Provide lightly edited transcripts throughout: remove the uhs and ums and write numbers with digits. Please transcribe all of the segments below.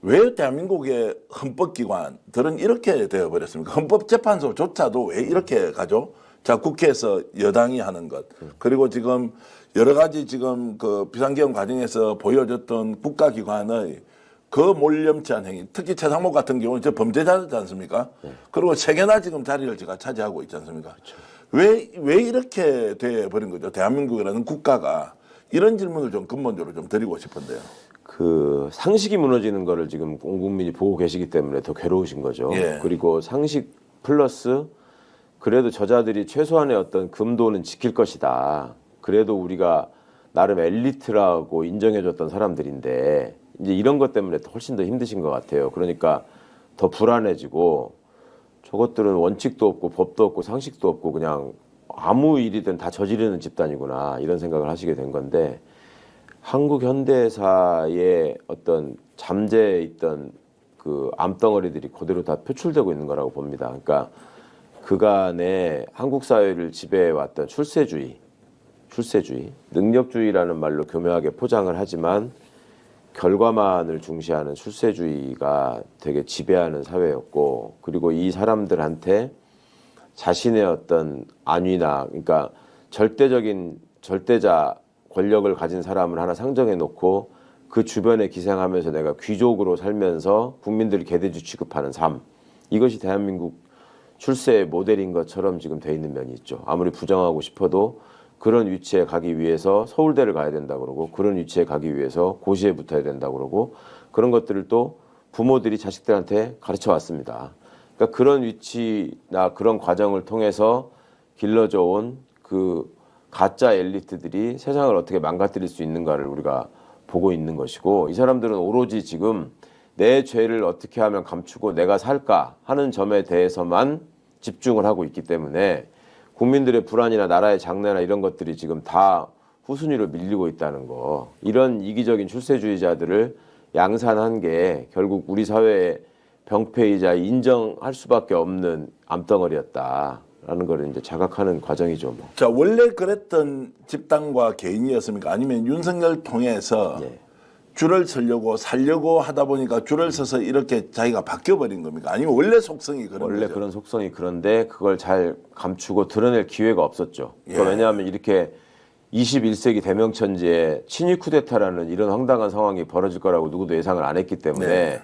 왜 대한민국의 헌법기관들은 이렇게 되어버렸습니까? 헌법재판소조차도 왜 이렇게 가죠? 자, 국회에서 여당이 하는 것, 그리고 지금 여러 가지 지금 그 비상계엄 과정에서 보여줬던 국가기관의 그 몰염치한 행위, 특히 최상목 같은 경우는 저 범죄자지 않습니까? 그리고 세 개나 지금 자리를 제가 차지하고 있지 않습니까? 왜 이렇게 돼버린 거죠? 대한민국이라는 국가가. 이런 질문을 좀 근본적으로 좀 드리고 싶은데요. 그 상식이 무너지는 거를 지금 온 국민이 보고 계시기 때문에 더 괴로우신 거죠. 예. 그리고 상식 플러스 그래도 저자들이 최소한의 어떤 금도는 지킬 것이다. 그래도 우리가 나름 엘리트라고 인정해줬던 사람들인데 이제 이런 것 때문에 훨씬 더 힘드신 것 같아요. 그러니까 더 불안해지고 저것들은 원칙도 없고 법도 없고 상식도 없고 그냥 아무 일이든 다 저지르는 집단이구나 이런 생각을 하시게 된 건데 한국 현대사의 어떤 잠재해 있던 그 암덩어리들이 그대로 다 표출되고 있는 거라고 봅니다. 그러니까 그간에 한국 사회를 지배해왔던 출세주의, 능력주의라는 말로 교묘하게 포장을 하지만 결과만을 중시하는 출세주의가 되게 지배하는 사회였고, 그리고 이 사람들한테 자신의 어떤 안위나, 그러니까 절대자 권력을 가진 사람을 하나 상정해 놓고 그 주변에 기생하면서 내가 귀족으로 살면서 국민들을 개돼지 취급하는 삶, 이것이 대한민국 출세의 모델인 것처럼 지금 돼 있는 면이 있죠. 아무리 부정하고 싶어도 그런 위치에 가기 위해서 서울대를 가야 된다 그러고, 그런 위치에 가기 위해서 고시에 붙어야 된다 그러고, 그런 것들을 또 부모들이 자식들한테 가르쳐 왔습니다. 그러니까 그런 위치나 그런 과정을 통해서 길러져 온 그 가짜 엘리트들이 세상을 어떻게 망가뜨릴 수 있는가를 우리가 보고 있는 것이고, 이 사람들은 오로지 지금 내 죄를 어떻게 하면 감추고 내가 살까 하는 점에 대해서만 집중을 하고 있기 때문에 국민들의 불안이나 나라의 장래나 이런 것들이 지금 다 후순위로 밀리고 있다는 거, 이런 이기적인 출세주의자들을 양산한 게 결국 우리 사회의 병폐이자 인정할 수밖에 없는 암덩어리였다라는 걸 이제 자각하는 과정이죠. 뭐. 자, 원래 그랬던 집단과 개인이었습니까? 아니면 윤석열 통해서 예. 줄을 서려고 살려고 하다 보니까 줄을 서서 이렇게 자기가 바뀌어버린 겁니까? 아니면 원래 속성이 그런 원래 거죠? 그런 속성이 그런데 그걸 잘 감추고 드러낼 기회가 없었죠. 그러니까 예. 왜냐하면 이렇게 21세기 대명천지에 친위 쿠데타라는 이런 황당한 상황이 벌어질 거라고 누구도 예상을 안 했기 때문에 네.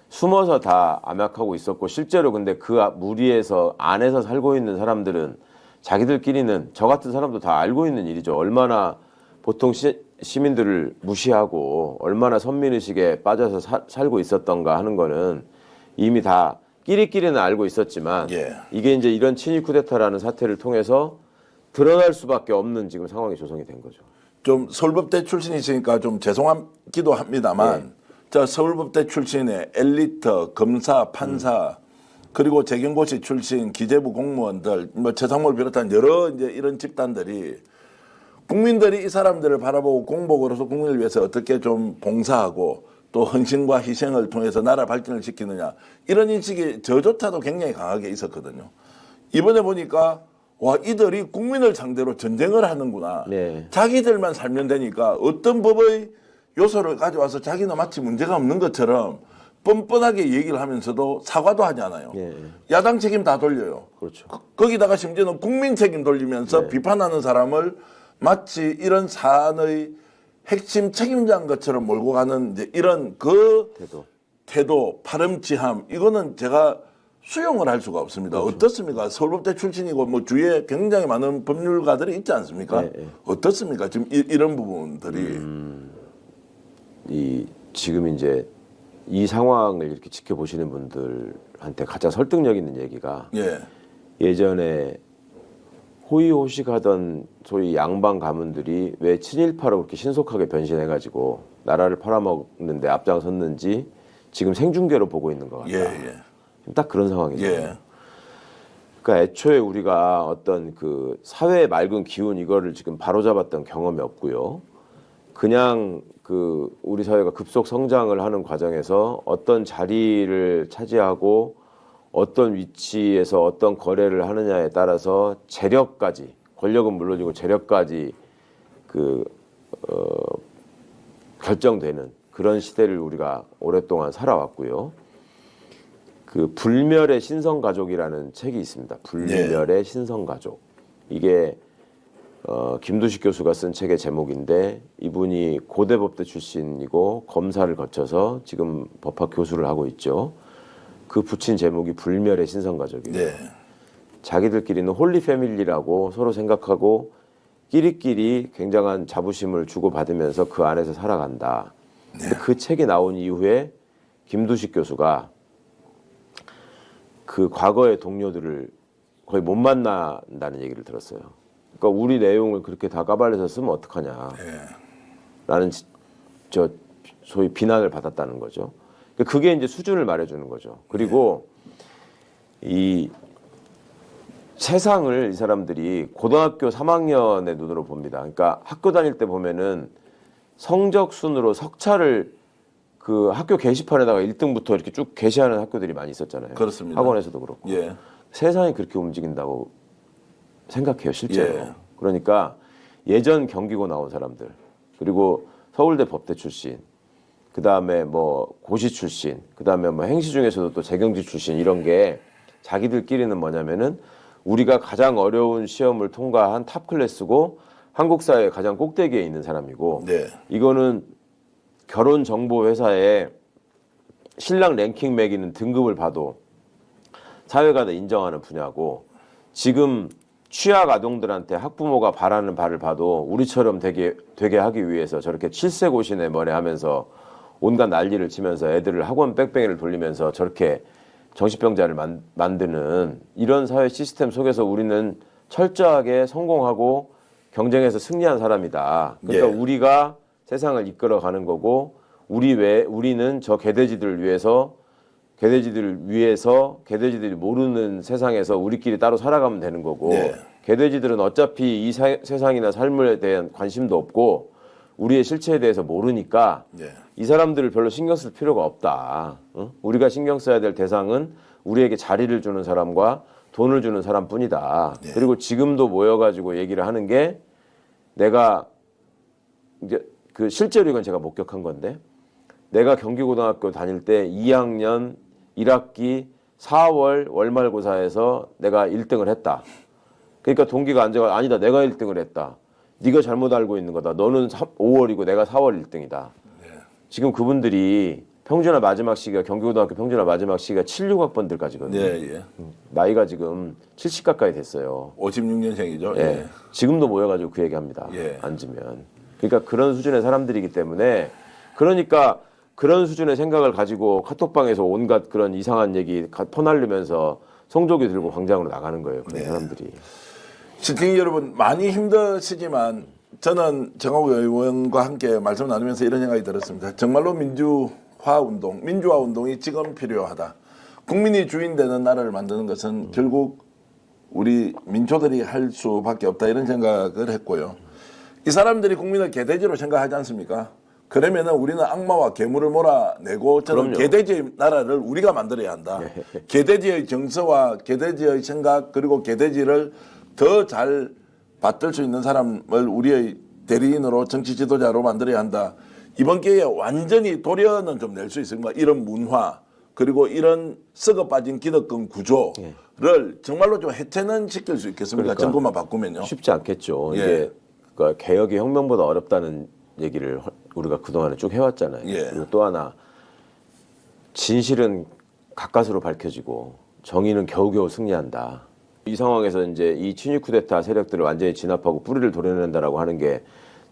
숨어서 다 암약하고 있었고, 실제로 근데 그 무리에서 안에서 살고 있는 사람들은 자기들끼리는, 저 같은 사람도 다 알고 있는 일이죠. 얼마나 보통 시민들을 무시하고 얼마나 선민의식에 빠져서 살고 있었던가 하는 거는 이미 다 끼리끼리는 알고 있었지만, 예. 이게 이제 이런 친위 쿠데타라는 사태를 통해서 드러날 수밖에 없는 지금 상황이 조성이 된 거죠. 좀 서울법대 출신이시니까 좀 죄송하기도 합니다만, 자, 서울법대 출신의 엘리트, 검사, 판사, 그리고 재경고시 출신 기재부 공무원들, 뭐 최상목을 비롯한 여러 이제 이런 집단들이 국민들이 이 사람들을 바라보고 공복으로서 국민을 위해서 어떻게 좀 봉사하고 또 헌신과 희생을 통해서 나라 발전을 시키느냐, 이런 인식이 저조차도 굉장히 강하게 있었거든요. 이번에 보니까 와, 이들이 국민을 상대로 전쟁을 하는구나. 네. 자기들만 살면 되니까 어떤 법의 요소를 가져와서 자기는 마치 문제가 없는 것처럼 뻔뻔하게 얘기를 하면서도 사과도 하지 않아요. 예. 야당 책임 다 돌려요. 그렇죠. 거기다가 심지어는 국민 책임 돌리면서 비판하는 사람을 마치 이런 사안의 핵심 책임자인 것처럼 몰고 가는 이제 이런 그 태도, 파렴치함, 이거는 제가 수용을 할 수가 없습니다. 그렇죠. 어떻습니까? 서울법대 출신이고 뭐 주위에 굉장히 많은 법률가들이 있지 않습니까? 네, 네. 어떻습니까? 지금 이런 부분들이. 지금 이제 이 상황을 이렇게 지켜보시는 분들한테 가장 설득력 있는 얘기가, 예. 예전에 호의호식하던 소위 양반 가문들이 왜 친일파로 그렇게 신속하게 변신해가지고 나라를 팔아먹는데 앞장섰는지 지금 생중계로 보고 있는 것 같다. 예, 예. 딱 그런 상황이죠. 예. 그러니까 애초에 우리가 어떤 그 사회의 맑은 기운 이거를 지금 바로잡았던 경험이 없고요. 그냥 그 우리 사회가 급속 성장을 하는 과정에서 어떤 자리를 차지하고 어떤 위치에서 어떤 거래를 하느냐에 따라서 재력까지, 권력은 물론이고 재력까지 결정되는 그런 시대를 우리가 오랫동안 살아왔고요. 그 불멸의 신성가족이라는 책이 있습니다. 불멸의 신성가족. 이게 김두식 교수가 쓴 책의 제목인데 이분이 고대법대 출신이고 검사를 거쳐서 지금 법학 교수를 하고 있죠. 그 붙인 제목이 불멸의 신성가족이에요. 네. 자기들끼리는 홀리 패밀리라고 서로 생각하고 끼리끼리 굉장한 자부심을 주고받으면서 그 안에서 살아간다. 근데 그 책이 나온 이후에 김두식 교수가 그 과거의 동료들을 거의 못 만난다는 얘기를 들었어요. 그러니까 우리 내용을 그렇게 다 까발려서 쓰면 어떡하냐. 라는 소위 비난을 받았다는 거죠. 그게 이제 수준을 말해주는 거죠. 그리고 이 세상을 이 사람들이 고등학교 3학년의 눈으로 봅니다. 그러니까 학교 다닐 때 보면은 성적 순으로 석차를 그 학교 게시판에다가 1등부터 이렇게 쭉 게시하는 학교들이 많이 있었잖아요. 그렇습니다. 학원에서도 그렇고. 예. 세상이 그렇게 움직인다고 생각해요, 실제로. 예. 그러니까 예전 경기고 나온 사람들, 그리고 서울대 법대 출신, 그 다음에 뭐 고시 출신, 그 다음에 뭐 행시 중에서도 또 재경지 출신 이런 게 자기들끼리는 뭐냐면은 우리가 가장 어려운 시험을 통과한 탑 클래스고 한국 사회의 가장 꼭대기에 있는 사람이고 네. 이거는 결혼 정보 회사에 신랑 랭킹 매기는 등급을 봐도 사회가 다 인정하는 분야고 지금 취약 아동들한테 학부모가 바라는 바를 봐도 우리처럼 되게 하기 위해서 저렇게 칠세고시네 뭐네 하면서 온갖 난리를 치면서 애들을 학원 뺑뺑이를 돌리면서 저렇게 정신병자를 만드는 이런 사회 시스템 속에서 우리는 철저하게 성공하고 경쟁에서 승리한 사람이다. 그러니까 예. 우리가 세상을 이끌어가는 거고 우리는 저 개돼지들을 위해서 개돼지들이 모르는 세상에서 우리끼리 따로 살아가면 되는 거고 네. 개돼지들은 어차피 이 세상이나 삶에 대한 관심도 없고 우리의 실체에 대해서 모르니까 네. 이 사람들을 별로 신경 쓸 필요가 없다. 응? 우리가 신경 써야 될 대상은 우리에게 자리를 주는 사람과 돈을 주는 사람뿐이다. 네. 그리고 지금도 모여가지고 얘기를 하는 게 내가 이제 그 실제로 이건 제가 목격한 건데 내가 경기고등학교 다닐 때 2학년 1학기 4월 월말고사에서 내가 1등을 했다. 그러니까 동기가 앉아가 아니다 내가 1등을 했다. 네가 잘못 알고 있는 거다. 너는 5월이고 내가 4월 1등이다. 지금 그분들이 평준화 마지막 시기가 경기고등학교 평준화 마지막 시기가 76학번들까지거든요. 네, 예. 나이가 지금 70 가까이 됐어요. 56년생이죠. 예. 예. 지금도 모여가지고 그 얘기합니다. 예. 앉으면. 그러니까 그런 수준의 사람들이기 때문에 그러니까 그런 수준의 생각을 가지고 카톡방에서 온갖 그런 이상한 얘기 퍼날리면서 성조기 들고 광장으로 나가는 거예요. 그런 사람들이. 시청자 여러분 많이 힘드시지만 저는 정하우 의원과 함께 말씀 나누면서 이런 생각이 들었습니다. 정말로 민주화 운동이 지금 필요하다. 국민이 주인되는 나라를 만드는 것은 결국 우리 민초들이 할 수밖에 없다 이런 생각을 했고요. 이 사람들이 국민을 개돼지로 생각하지 않습니까? 그러면은 우리는 악마와 괴물을 몰아내고 저는 그럼요. 개돼지의 나라를 우리가 만들어야 한다. 개돼지의 정서와 개돼지의 생각 그리고 개돼지를 더 잘 받들 수 있는 사람을 우리의 대리인으로 정치 지도자로 만들어야 한다. 이번 기회에 완전히 도련은 좀 낼 수 있습니까? 이런 문화 그리고 이런 썩어 빠진 기득권 구조를 정말로 좀 해체는 시킬 수 있겠습니까? 그러니까 정권만 바꾸면요. 쉽지 않겠죠. 예. 이게 그러니까 개혁이 혁명보다 어렵다는 얘기를 우리가 그동안에 쭉 해왔잖아요. 예. 그리고 또 하나 진실은 가까스로 밝혀지고 정의는 겨우겨우 승리한다. 이 상황에서 이제 이 친위 쿠데타 세력들을 완전히 진압하고 뿌리를 도려낸다라고 하는 게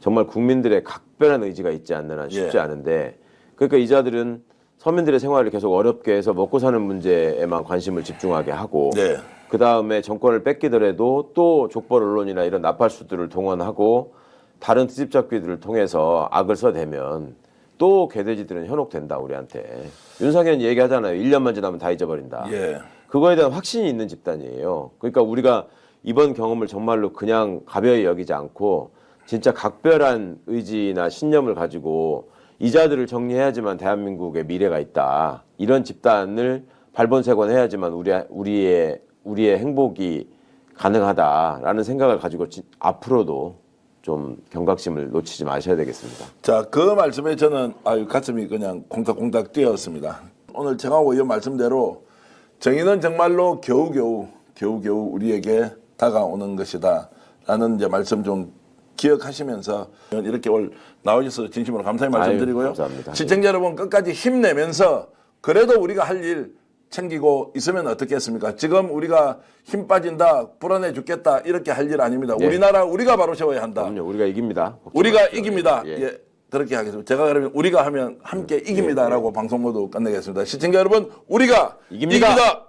정말 국민들의 각별한 의지가 있지 않는 한 쉽지 예. 않은데 그러니까 이 자들은 서민들의 생활을 계속 어렵게 해서 먹고 사는 문제에만 관심을 집중하게 하고 네. 그 다음에 정권을 뺏기더라도 또 족벌 언론이나 이런 나팔수들을 동원하고 다른 트집잡기들을 통해서 악을 써대면 또 개돼지들은 현혹된다 우리한테. 윤상현 얘기하잖아요. 1년만 지나면 다 잊어버린다. 예. 그거에 대한 확신이 있는 집단이에요. 그러니까 우리가 이번 경험을 정말로 그냥 가벼이 여기지 않고 진짜 각별한 의지나 신념을 가지고 이자들을 정리해야지만 대한민국의 미래가 있다. 이런 집단을 발본색원해야지만 우리의 행복이 가능하다라는 생각을 가지고 앞으로도 좀 경각심을 놓치지 마셔야 되겠습니다. 자, 그 말씀에 저는 가슴이 그냥 콩닥콩닥 뛰었습니다. 오늘 최강호 의원 말씀대로 정의는 정말로 겨우겨우 우리에게 다가오는 것이다 라는 이제 말씀 좀 기억하시면서 이렇게 오늘 나오셔서 진심으로 감사의 말씀드리고요. 감사합니다. 시청자 여러분 끝까지 힘내면서 그래도 우리가 할 일 챙기고 있으면 어떻겠습니까? 지금 우리가 힘 빠진다, 불안해 죽겠다 이렇게 할 일 아닙니다. 예. 우리나라 우리가 바로 세워야 한다. 그럼요. 우리가 이깁니다. 우리가 걱정하십시오. 이깁니다. 예. 예. 그렇게 하겠습니다. 제가 그러면 우리가 하면 함께 이깁니다라고 방송 모두 끝내겠습니다. 시청자 여러분, 우리가 이깁니다. 이깁니다.